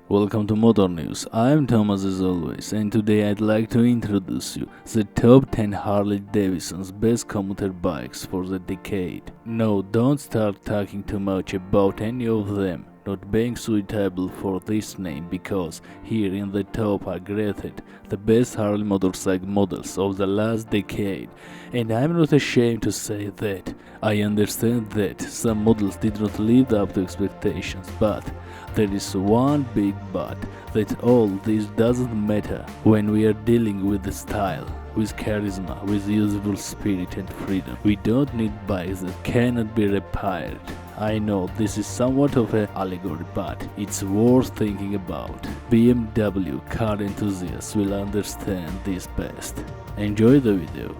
Welcome to Motor News. I am Thomas as always, and today I'd like to introduce you the top 10 Harley-Davidson's best commuter bikes for the decade. No, don't start talking too much about any of them, not being suitable for this name, because here in the top are graded the best Harley motorcycle models of the last decade, and I'm not ashamed to say that. I understand that some models did not live up to expectations, but there is one big but, that all this doesn't matter when we are dealing with the style, with charisma, with youthful spirit and freedom. We don't need bikes that cannot be repaired. I know this is somewhat of an allegory, but it's worth thinking about. BMW car enthusiasts will understand this best. Enjoy the video.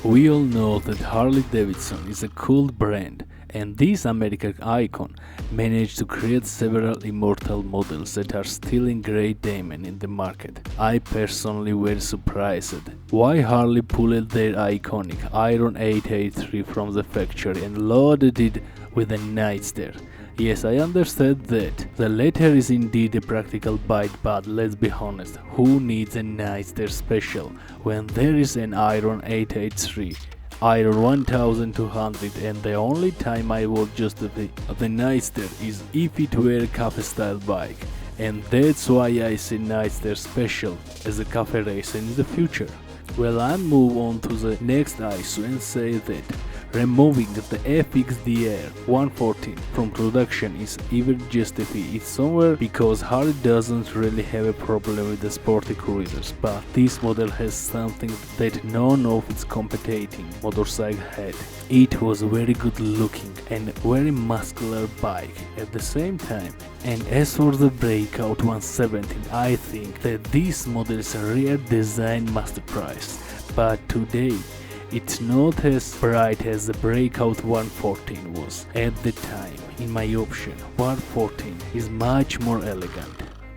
We all know that Harley-Davidson is a cool brand, and this American icon managed to create several immortal models that are still in great demand in the market. I personally was surprised why Harley pulled their iconic Iron 883 from the factory and loaded it with a Nightster. Yes, I understand that the latter is indeed a practical bike, but let's be honest, who needs a Nightster special when there is an Iron 883, Iron 1200, and the only time I would just the Nightster is if it were a cafe style bike, and that's why I see Nightster special as a cafe racer in the future. Well, I'll move on to the next ISO and say that removing the FXDR 114 from production is even justified. It's somewhere because Harley doesn't really have a problem with the sporty cruisers, but this model has something that none of its competing motorcycle had. It was very good looking and very muscular bike at the same time. And as for the Breakout 117, I think that this model is a real design masterpiece, but today it's not as bright as the Breakout 114 was at the time. In my opinion, 114 is much more elegant.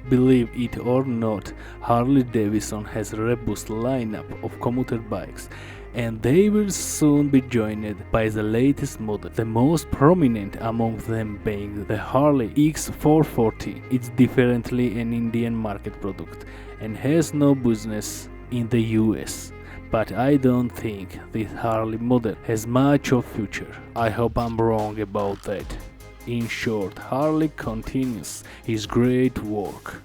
Believe it or not, Harley-Davidson has a robust lineup of commuter bikes, and they will soon be joined by the latest model, the most prominent among them being the Harley X440. It's definitely an Indian market product and has no business in the US. But I don't think this Harley model has much of future. I hope I'm wrong about that. In short, Harley continues his great work.